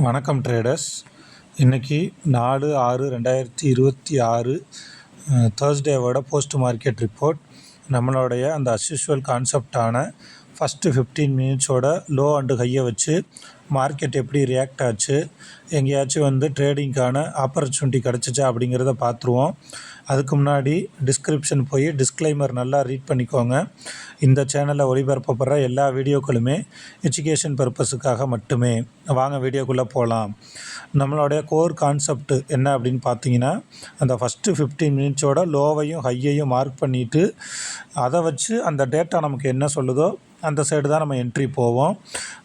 வணக்கம் ட்ரேடர்ஸ். இன்றைக்கி 4/6/2026 தேர்ஸ்டேவோட post market report. நம்மளுடைய அந்த அஸ்யூஷுவல் கான்செப்டான ஃபஸ்ட்டு 15 மினிட்ஸோட லோ அண்டு ஹையை வச்சு மார்க்கெட் எப்படி ரியாக்ட் ஆச்சு, எங்கேயாச்சும் ட்ரேடிங்க்கான ஆப்பர்ச்சுனிட்டி கிடச்சிச்சா அப்படிங்கிறத பார்த்துருவோம். அதுக்கு முன்னாடி டிஸ்கிரிப்ஷன் போய் டிஸ்க்ளைமர் நல்லா ரீட் பண்ணிக்கோங்க. இந்த சேனலில் ஒளிபரப்பப்படுற எல்லா வீடியோக்களுமே எஜுகேஷன் பர்பஸுக்காக மட்டுமே. வாங்க வீடியோக்குள்ளே போகலாம். நம்மளுடைய கோர் கான்செப்ட் என்ன அப்படின்னு பார்த்தீங்கன்னா, அந்த ஃபஸ்ட்டு 15 மினிட்ஸோட லோவையும் ஹையையும் மார்க் பண்ணிவிட்டு அதை வச்சு அந்த டேட்டா நமக்கு என்ன சொல்லுதோ அந்த சைடு தான் நம்ம என்ட்ரி போவோம்.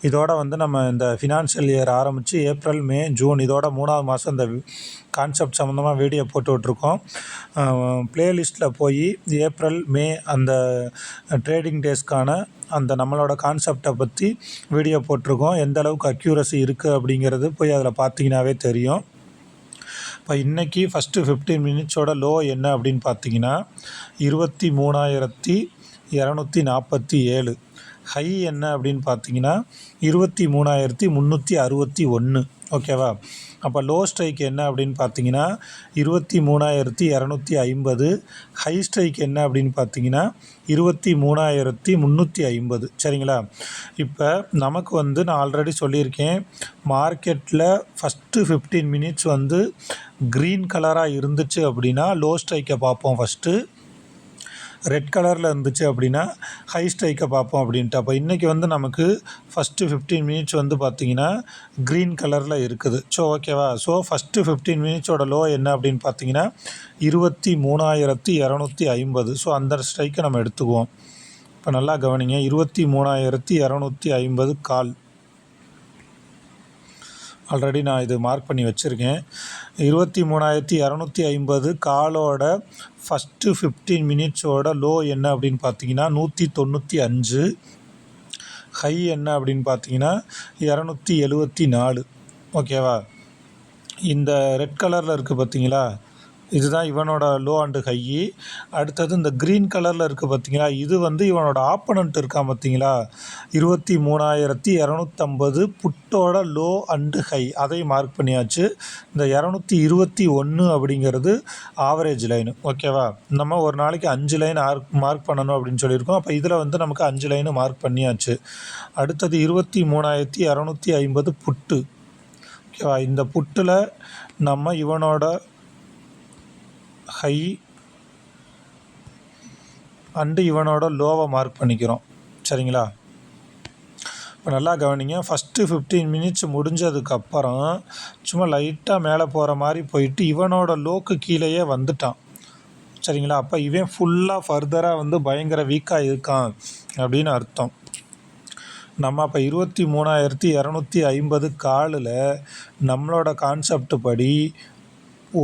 இதோட நம்ம இந்த ஃபினான்ஷியல் இயர் ஆரம்பித்து ஏப்ரல், மே, ஜூன் இதோட 3வது மாதம் இந்த கான்செப்ட் சம்மந்தமாக வீடியோ போட்டுட்ருக்கோம். ப்ளேலிஸ்ட்டில் போய் ஏப்ரல், மே அந்த ட்ரேடிங் டேஸ்க்கான அந்த நம்மளோட கான்செப்டை பற்றி வீடியோ போட்டிருக்கோம். எந்த அளவுக்கு அக்யூரசி இருக்குது அப்படிங்கிறது போய் அதில் பார்த்தீங்கன்னாவே தெரியும். இப்போ இன்றைக்கி ஃபஸ்ட்டு 15 மினிட்ஸோட லோ என்ன அப்படின்னு பார்த்தீங்கன்னா 23,247. ஹை என்ன அப்படின்னு பார்த்தீங்கன்னா 23,361. ஓகேவா? அப்போ லோ ஸ்ட்ரைக் என்ன அப்படின்னு பார்த்தீங்கன்னா 23,250. ஹை ஸ்ட்ரைக் என்ன அப்படின்னு பார்த்தீங்கன்னா 23,350. சரிங்களா? இப்போ நமக்கு நான் ஆல்ரெடி சொல்லியிருக்கேன், மார்க்கெட்டில் ஃபஸ்ட்டு 15 மினிட்ஸ் க்ரீன் கலராக இருந்துச்சு அப்படின்னா லோ ஸ்ட்ரைக்கை பார்ப்போம் ஃபஸ்ட்டு. ரெட் கலரில் இருந்துச்சு அப்படின்னா ஹை ஸ்ட்ரைக்கை பார்ப்போம் அப்படின்ட்டு. அப்போ இன்றைக்கி நமக்கு ஃபஸ்ட்டு 15 மினிட்ஸ் பார்த்திங்கன்னா க்ரீன் கலரில் இருக்குது. ஸோ ஓகேவா? ஸோ ஃபஸ்ட்டு 15 மினிட்ஸோட லோ என்ன அப்படின்னு பார்த்தீங்கன்னா 23,250. ஸோ அந்த ஸ்ட்ரைக்கை நம்ம எடுத்துக்குவோம். இப்போ நல்லா கவனிங்க, 23,250 கால். ஆல்ரெடி நான் இது மார்க் பண்ணி வச்சுருக்கேன். 23,250 காலோட ஃபஸ்ட்டு 15 மினிட்ஸோட லோ என்ன அப்படின்னு பார்த்தீங்கன்னா 195. ஹை என்ன அப்படின்னு பார்த்தீங்கன்னா 274. ஓகேவா? இந்த ரெட் கலரில் இருக்குது பார்த்தீங்களா, இதுதான் இவனோட லோ அண்டு ஹை. அடுத்தது இந்த க்ரீன் கலரில் இருக்குது பார்த்தீங்களா, இது இவனோட ஆப்பனண்ட் இருக்கான் பார்த்தீங்களா, 23,250 புட்டோட லோ அண்டு ஹை. அதை மார்க் பண்ணியாச்சு. இந்த 221 அப்படிங்கிறது ஆவரேஜ் லைனு. ஓகேவா? நம்ம ஒரு நாளைக்கு 5 லைன் மார்க் பண்ணணும் அப்படின்னு சொல்லியிருக்கோம். அப்போ இதில் நமக்கு 5 லைனு மார்க் பண்ணியாச்சு. அடுத்தது 23,250 புட்டு. ஓகேவா? இந்த புட்டில் நம்ம இவனோட ஹை அண்டு இவனோட லோவை மார்க் பண்ணிக்கிறோம். சரிங்களா? இப்போ நல்லா கவனிங்க, ஃபஸ்ட்டு 15 மினிட்ஸ் முடிஞ்சதுக்கப்புறம் சும்மா லைட்டாக மேலே போகிற மாதிரி போயிட்டு இவனோட லோக்கு கீழேயே வந்துட்டான். சரிங்களா? அப்போ இவன் ஃபுல்லாக ஃபர்தராக பயங்கர வீக்காக இருக்கான் அப்படின்னு அர்த்தம். நம்ம அப்போ 23,250 காலில் நம்மளோட கான்செப்ட் படி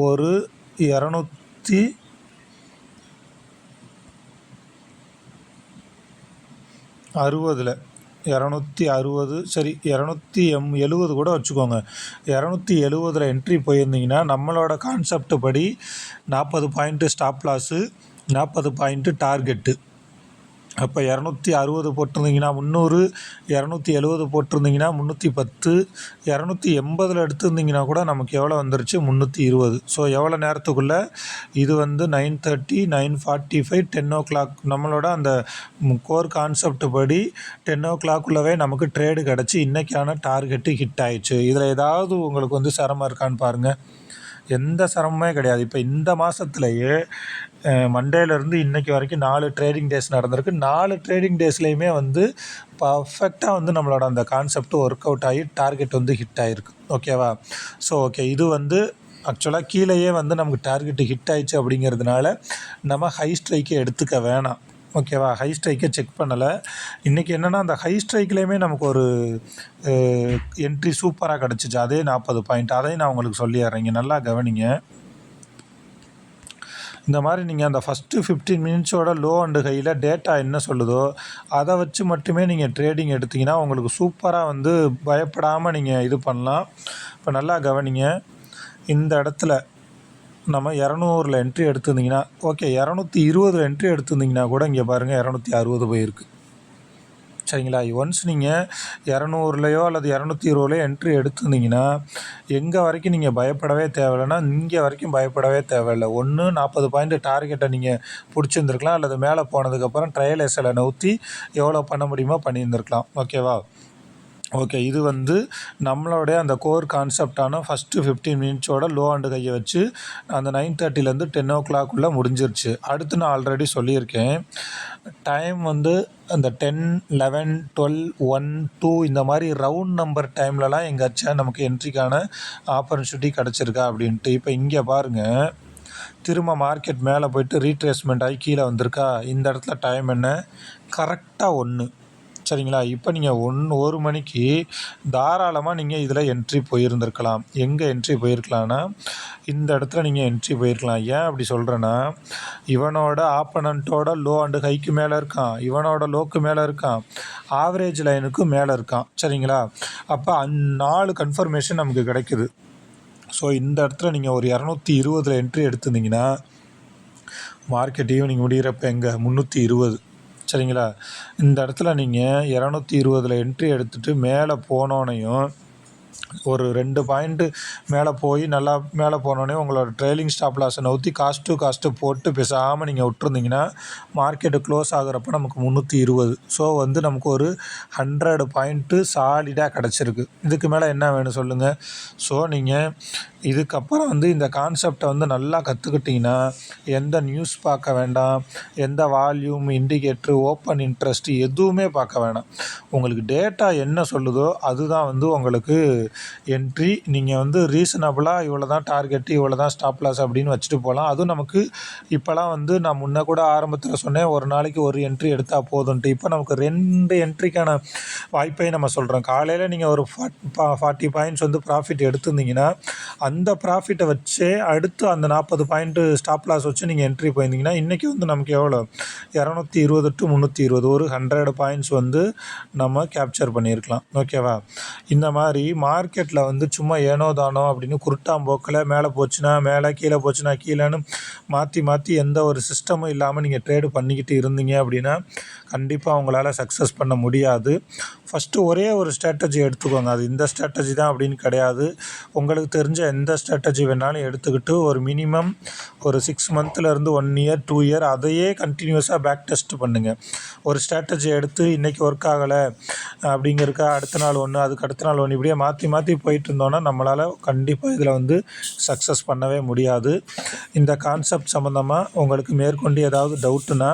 ஒரு 260 சரி 270 கூட வச்சுக்கோங்க. 270 என்ட்ரி போயிருந்தீங்கன்னா நம்மளோட கான்செப்ட் படி 40 point stop loss, 40 point target. அப்போ 260 போட்டிருந்தீங்கன்னா 300, 270 போட்டிருந்தீங்கன்னா 310, 280 எடுத்திருந்தீங்கன்னா கூட நமக்கு எவ்வளோ வந்துருச்சு, 320. ஸோ எவ்வளோ நேரத்துக்குள்ளே இது 9:30, 9:45, 10 நம்மளோட அந்த கோர் கான்செப்ட் படி 10 நமக்கு ட்ரேடு கிடச்சி இன்றைக்கான டார்கெட்டு ஹிட் ஆயிடுச்சு. இதில் ஏதாவது உங்களுக்கு சிரமம் இருக்கான்னு பாருங்கள். எந்த சிரமமே கிடையாது. இப்போ இந்த மாதத்துலேயே மண்டேலேருந்து இன்றைக்கி வரைக்கும் 4 ட்ரேடிங் டேஸ் நடந்திருக்கு. 4 ட்ரேடிங் டேஸ்லேயுமே பர்ஃபெக்டாக நம்மளோட அந்த கான்செப்ட் ஒர்க் அவுட் ஆகி டார்கெட் ஹிட் ஆகிருக்கு. ஓகேவா? ஸோ ஓகே, இது ஆக்சுவலாக கீழேயே நமக்கு டார்கெட்டு ஹிட் ஆயிடுச்சு அப்படிங்கிறதுனால நம்ம ஹை ஸ்ட்ரைக்கை எடுத்துக்க வேணாம். ஓகேவா? ஹை ஸ்ட்ரைக்கை செக் பண்ணலை. இன்றைக்கி என்னென்னா அந்த ஹை ஸ்ட்ரைக்லேயுமே நமக்கு ஒரு என்ட்ரி சூப்பராக கிடச்சிச்சு. அதே 40 பாயிண்ட். அதையும் நான் உங்களுக்கு சொல்லிடுறேங்க, நல்லா கவனிங்க. இந்த மாதிரி நீங்கள் அந்த ஃபஸ்ட்டு 15 மினிட்ஸோட லோ அண்டு ஹையில் டேட்டா என்ன சொல்லுதோ அதை வச்சு மட்டுமே நீங்கள் ட்ரேடிங் எடுத்திங்கன்னா உங்களுக்கு சூப்பராக பயப்படாமல் நீங்கள் இது பண்ணலாம். இப்போ நல்லா கவனிங்க, இந்த இடத்துல நம்ம 200 என்ட்ரி எடுத்திருந்தீங்கன்னா ஓகே, 220 என்ட்ரி எடுத்திருந்தீங்கன்னா கூட இங்கே பாருங்கள் 260 போயிருக்கு. சரிங்களா? ஒன்ஸ் நீங்கள் 200லையோ அல்லது 220லையோ என்ட்ரி எடுத்திருந்தீங்கன்னா எங்கே வரைக்கும் நீங்கள் பயப்படவே தேவையில்லைன்னா இங்கே வரைக்கும் பயப்படவே தேவையில்லை. ஒன்று 40 பாயிண்ட் டார்கெட்டை நீங்கள் பிடிச்சிருந்துருக்கலாம், அல்லது மேலே போனதுக்கப்புறம் ட்ரையல் எஸ்எல்லை நவுத்தி எவ்வளோ பண்ண முடியுமோ பண்ணியிருந்துருக்கலாம். ஓகேவா? ஓகே, இது வந்து நம்மளுடைய அந்த கோர் கான்செப்டான ஃபஸ்ட்டு 15 மினிட்ஸோட லோ அண்டு கையை வச்சு அந்த 9:30லேருந்து 10 o'clock முடிஞ்சிருச்சு. அடுத்து நான் ஆல்ரெடி சொல்லியிருக்கேன், டைம் வந்து அந்த 10, 11, 12, 1, 2 இந்த மாதிரி ரவுண்ட் நம்பர் டைம்லலாம் எங்கேயாச்சும் நமக்கு என்ட்ரிக்கான ஆப்பர்ச்சுனிட்டி கிடச்சிருக்கா அப்படின்ட்டு. இப்போ இங்கே பாருங்கள், திரும்ப மார்க்கெட் மேலே போய்ட்டு ரீட்ரேஸ்மெண்ட் ஆகி கீழே வந்திருக்கா. இந்த இடத்துல டைம் என்ன? கரெக்டாக 1. சரிங்களா? இப்போ நீங்கள் 1 மணிக்கு தாராளமாக நீங்கள் இதில் என்ட்ரி போயிருந்திருக்கலாம். எங்கே என்ட்ரி போயிருக்கலான்னா இந்த இடத்துல நீங்கள் என்ட்ரி போயிருக்கலாம். ஏன் அப்படி சொல்கிறேன்னா, இவனோட ஆப்பனண்ட்டோட லோ அண்டு ஹைக்கு மேலே இருக்கான், இவனோட லோக்கு மேலே இருக்கான், ஆவரேஜ் லைனுக்கு மேலே இருக்கான். சரிங்களா? அப்போ 4 கன்ஃபர்மேஷன் நமக்கு கிடைக்குது. ஸோ இந்த இடத்துல நீங்கள் ஒரு 220 என்ட்ரி எடுத்திருந்தீங்கன்னா மார்க்கெட் ஈவினிங் முடிகிறப்ப எங்கே 320. சரிங்களா? இந்த இடத்துல நீங்கள் 220 என்ட்ரி எடுத்துகிட்டு மேலே போனோன்னையும் ஒரு 2 பாயிண்ட்டு மேலே போய் நல்லா மேலே போனோடனே உங்களோட ட்ரெயிலிங் ஸ்டாப் லாஸை நவுற்றி காஸ்ட் டு காஸ்ட்டு போட்டு பேசாமல் நீங்கள் விட்டுருந்தீங்கன்னா மார்க்கெட்டு க்ளோஸ் ஆகுறப்ப நமக்கு 320. ஸோ வந்து நமக்கு ஒரு 100 பாயிண்ட்டு சாலிடாக கிடச்சிருக்கு. இதுக்கு மேலே என்ன வேணும் சொல்லுங்கள்? ஸோ நீங்கள் இதுக்கப்புறம் வந்து இந்த கான்செப்டை வந்து நல்லா கற்றுக்கிட்டிங்கன்னா எந்த நியூஸ் பார்க்க வேண்டாம், எந்த வால்யூம், இண்டிகேட்ரு, ஓப்பன் இன்ட்ரெஸ்ட் எதுவுமே பார்க்க வேணாம். உங்களுக்கு டேட்டா என்ன சொல்லுதோ அதுதான் வந்து உங்களுக்கு என்ட்ரி. நீங்கள் வந்து ரீசனபிளாக இவ்வளோ தான் டார்கெட்டு, இவ்வளோ தான் ஸ்டாப் லாஸ் அப்படின்னு வச்சுட்டு போகலாம். அதுவும் நமக்கு இப்போலாம் வந்து நான் முன்ன கூட ஆரம்பத்தில் சொன்னேன், ஒரு நாளைக்கு ஒரு என்ட்ரி எடுத்தால் போதும்ன்ட்டு. இப்போ நமக்கு 2 என்ட்ரிக்கான வாய்ப்பையும் நம்ம சொல்கிறோம். காலையில் நீங்கள் ஒரு 40 பாயிண்ட்ஸ் வந்து ப்ராஃபிட் எடுத்திருந்தீங்கன்னா அந்த ப்ராஃபிட்டை வச்சே அடுத்து அந்த 40 பாயிண்ட்டு ஸ்டாப் லாஸ் வச்சு நீங்கள் என்ட்ரி போயிருந்தீங்கன்னா இன்றைக்கி வந்து நமக்கு எவ்வளோ 220 to 320 ஒரு 100 பாயிண்ட்ஸ் வந்து நம்ம கேப்சர் பண்ணியிருக்கலாம். ஓகேவா? இந்த மாதிரி மார்க்கெட்டில் வந்து சும்மா ஏனோ தானோ அப்படின்னு குருட்டாம்போக்கில் மேலே போச்சுன்னா மேலே, கீழே போச்சுன்னா கீழேன்னு மாற்றி மாற்றி எந்த ஒரு சிஸ்டமும் இல்லாமல் நீங்கள் ட்ரேடு பண்ணிக்கிட்டு இருந்தீங்க அப்படின்னா கண்டிப்பாக அவங்களால சக்ஸஸ் பண்ண முடியாது. ஃபஸ்ட்டு ஒரே ஒரு ஸ்ட்ராட்டஜி எடுத்துக்கோங்க. அது இந்த ஸ்ட்ராட்டஜி தான் அப்படின்னு கிடையாது. உங்களுக்கு தெரிஞ்ச எந்த ஸ்ட்ராட்டஜி வேணாலும் எடுத்துக்கிட்டு ஒரு மினிமம் ஒரு 6 மந்த்லேருந்து 1 year 2 year அதையே கண்டினியூஸாக பேக் டெஸ்ட் பண்ணுங்கள். ஒரு ஸ்ட்ராட்டஜி எடுத்து இன்றைக்கி ஒர்க் ஆகலை அப்படிங்கிறக்க அடுத்த நாள் ஒன்று, அதுக்கு அடுத்த நாள் ஒன்று, இப்படியே மாற்றி மாற்றி போயிட்டு இருந்தோன்னா நம்மளால் கண்டிப்பாக இதில் வந்து சக்ஸஸ் பண்ணவே முடியாது. இந்த கான்செப்ட் சம்மந்தமாக உங்களுக்கு மேற்கொண்டு ஏதாவது டவுட்டுன்னா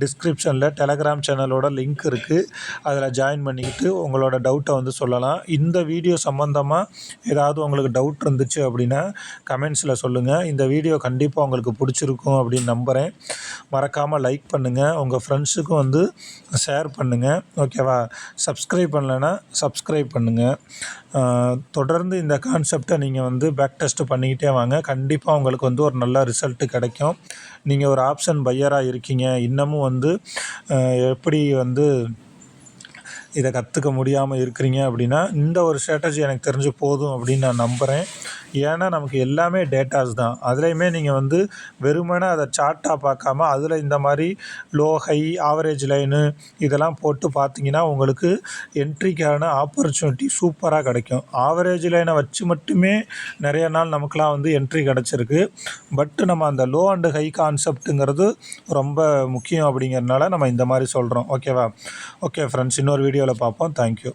டிஸ்கிரிப்ஷனில் டெலகிராம் சேனலோட லிங்க் இருக்குது, அதில் ஜாயின் பண்ணிக்கிட்டு உங்களோட டவுட்டை வந்து சொல்லலாம். இந்த வீடியோ சம்மந்தமாக ஏதாவது உங்களுக்கு டவுட் இருந்துச்சு அப்படின்னா கமெண்ட்ஸில் சொல்லுங்கள். இந்த வீடியோ கண்டிப்பாக உங்களுக்கு பிடிச்சிருக்கும் அப்படின்னு நம்புகிறேன். மறக்காமல் லைக் பண்ணுங்கள், உங்கள் ஃப்ரெண்ட்ஸுக்கும் வந்து ஷேர் பண்ணுங்கள். ஓகேவா? சப்ஸ்கிரைப் பண்ணலைன்னா சப்ஸ்கிரைப் பண்ணுங்கள். தொடர்ந்து இந்த கான்செப்டை நீங்கள் வந்து பேக் டெஸ்ட் பண்ணிக்கிட்டே வாங்க. கண்டிப்பாக உங்களுக்கு வந்து ஒரு நல்ல ரிசல்ட்டு கிடைக்கும். நீங்கள் ஒரு ஆப்ஷன் பையராக இருக்கீங்க, இன்னமும் வந்து எப்படி வந்து இதை கற்றுக்க முடியாமல் இருக்கிறீங்க அப்படின்னா இந்த ஒரு ஸ்ட்ராட்டஜி எனக்கு தெரிஞ்சு போதும் அப்படின்னு நான் நம்புகிறேன். ஏன்னா நமக்கு எல்லாமே டேட்டாஸ் தான். அதுலேயுமே நீங்கள் வந்து வெறுமனே அதை சார்ட்டாக பார்க்காம அதில் இந்த மாதிரி லோ, ஹை, ஆவரேஜ் லைனு இதெல்லாம் போட்டு பார்த்தீங்கன்னா உங்களுக்கு என்ட்ரிக்கான ஆப்பர்ச்சுனிட்டி சூப்பராக கிடைக்கும். ஆவரேஜ் லைனை வச்சு மட்டுமே நிறைய நாள் நமக்குலாம் வந்து என்ட்ரி கிடச்சிருக்கு. பட் நம்ம அந்த லோ அண்டு ஹை கான்செப்ட்டுங்கிறது ரொம்ப முக்கியம் அப்படிங்கிறதுனால நம்ம இந்த மாதிரி சொல்கிறோம். ஓகேவா? ஓகே ஃப்ரெண்ட்ஸ், இன்னொரு வீடியோவில் பார்ப்போம். தேங்க்யூ.